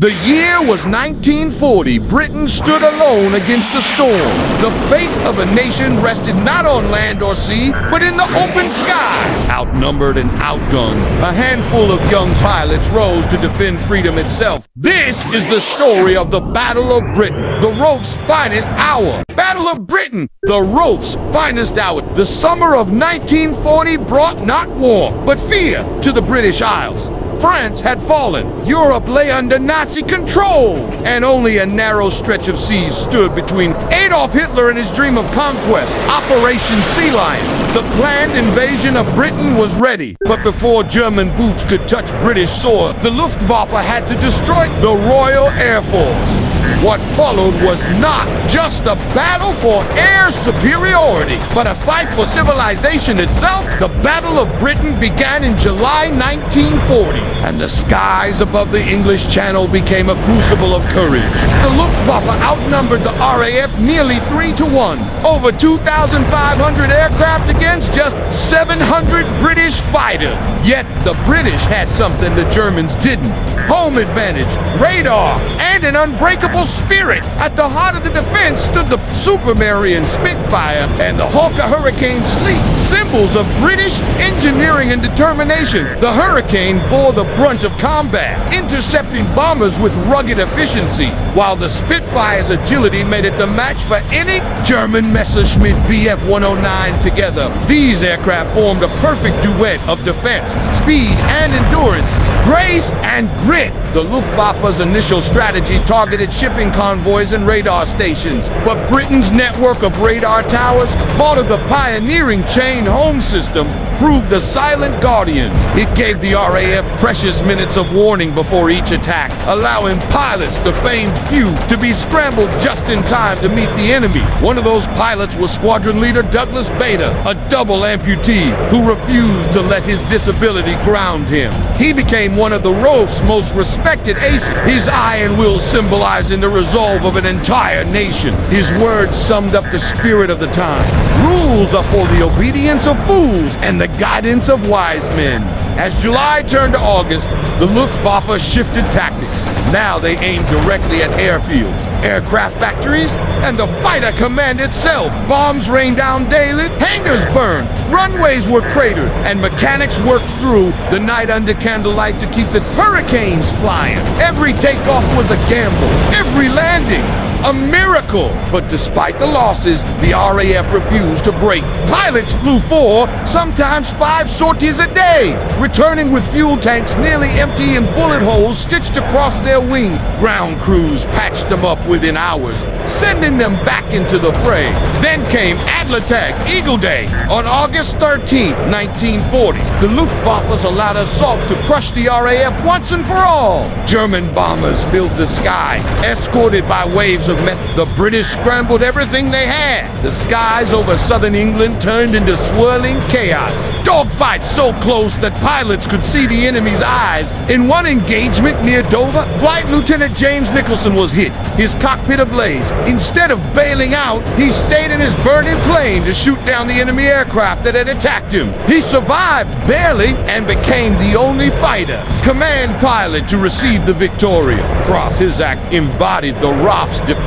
The year was 1940. Britain stood alone against the storm. The fate of a nation rested not on land or sea, but in the open sky. Outnumbered and outgunned, a handful of young pilots rose to defend freedom itself. This is the story of the Battle of Britain, the RAF's finest hour. Battle of Britain, the RAF's finest hour. The summer of 1940 brought not war, but fear to the British Isles. France had fallen, Europe lay under Nazi control, and only a narrow stretch of seas stood between Adolf Hitler and his dream of conquest, Operation Sea Lion. The planned invasion of Britain was ready, but before German boots could touch British soil, the Luftwaffe had to destroy the Royal Air Force. What followed was not just a battle for air superiority, but a fight for civilization itself. The Battle of Britain began in July 1940, and the skies above the English Channel became a crucible of courage. The Luftwaffe outnumbered the RAF nearly 3-1, over 2,500 aircraft against just 700 British fighters. Yet the British had something the Germans didn't: home advantage, radar, and an unbreakable spirit. At the heart of the defense stood the Supermarine Spitfire and the Hawker Hurricane Sleep, symbols of British engineering and determination. The Hurricane bore the brunt of combat, intercepting bombers with rugged efficiency, while the Spitfire's agility made it the match for any German Messerschmitt Bf-109 together. These aircraft formed a perfect duet of defense, speed and endurance, grace and grit. The Luftwaffe's initial strategy targeted shipping convoys and radar stations, but Britain's network of radar towers, part of the pioneering chain home system, proved a silent guardian. It gave the RAF precious minutes of warning before each attack, allowing pilots, the famed few, to be scrambled just in time to meet the enemy. One of those pilots was Squadron Leader Douglas Bader, a double amputee who refused to let his disability ground him. He became one of the RAF's most respected aces, his iron will symbolizing the resolve of an entire nation. His words summed up the spirit of the time. Rules are for the obedience of fools and the guidance of wise men. As July turned to August, the Luftwaffe shifted tactics. Now they aimed directly at airfields, aircraft factories, and the fighter command itself. Bombs rained down daily, hangars burned, runways were cratered, and mechanics worked through the night under candlelight to keep the hurricanes flying. Every takeoff was a gamble, every landing a miracle. But despite the losses, the RAF refused to break. Pilots flew 4, sometimes 5 sorties a day, returning with fuel tanks nearly empty and bullet holes stitched across their wing. Ground crews patched them up within hours, sending them back into the fray. Then came Adlertag, Eagle Day, on August 13, 1940. The Luftwaffe's allowed assault to crush the RAF once and for all. German bombers filled the sky, escorted by waves of the British scrambled everything they had. The skies over southern England turned into swirling chaos. Dogfights so close that pilots could see the enemy's eyes. In one engagement near Dover, Flight Lieutenant James Nicholson was hit, his cockpit ablaze. Instead of bailing out, he stayed in his burning plane to shoot down the enemy aircraft that had attacked him. He survived barely and became the only fighter, command pilot to receive the Victoria Cross. His act embodied the RAF's defiance.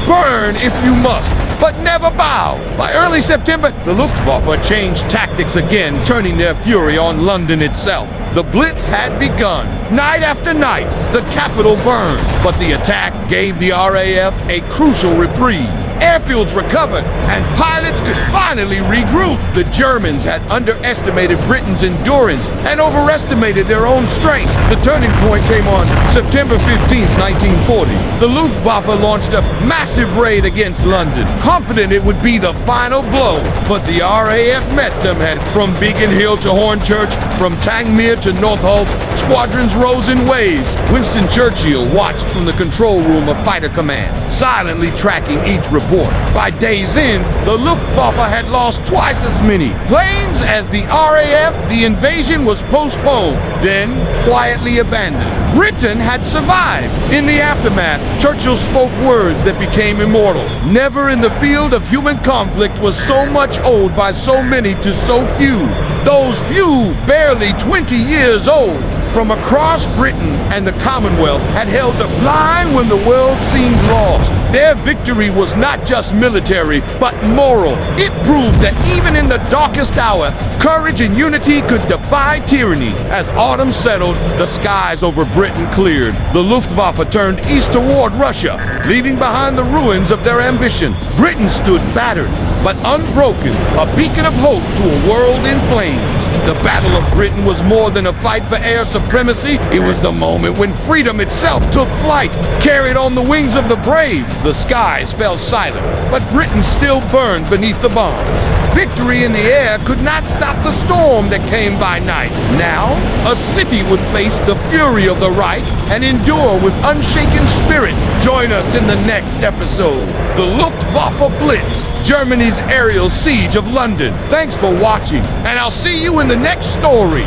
Burn if you must, but never bow. By early September, the Luftwaffe changed tactics again, turning their fury on London itself. The Blitz had begun. Night after night, the capital burned, but the attack gave the RAF a crucial reprieve. Airfields recovered, and pilots could finally regroup. The Germans had underestimated Britain's endurance and overestimated their own strength. The turning point came on September 15, 1940. The Luftwaffe launched a massive raid against London, confident it would be the final blow. But the RAF met them from Beacon Hill to Hornchurch, from Tangmere to Northolt. Squadrons rose in waves. Winston Churchill watched from the control room of Fighter Command, silently tracking each report. By day's end, the Luftwaffe had lost twice as many planes as the RAF. The invasion was postponed, then quietly abandoned. Britain had survived. In the aftermath, Churchill spoke words that became immortal. Never in the field of human conflict was so much owed by so many to so few. Those few, barely 20 years old. from across Britain and the Commonwealth had held the line when the world seemed lost. Their victory was not just military, but moral. It proved that even in the darkest hour, courage and unity could defy tyranny. As autumn settled, the skies over Britain cleared. The Luftwaffe turned east toward Russia, leaving behind the ruins of their ambition. Britain stood battered, but unbroken, a beacon of hope to a world in flames. The Battle of Britain was more than a fight for air supremacy. It was the moment when freedom itself took flight. Carried on the wings of the brave, the skies fell silent, but Britain still burned beneath the bombs. Victory in the air could not stop the storm that came by night. Now, a city would face the fury of the right and endure with unshaken spirit. Join us in the next episode, The Luftwaffe Blitz, Germany's aerial siege of London. Thanks for watching, and I'll see you in the next story.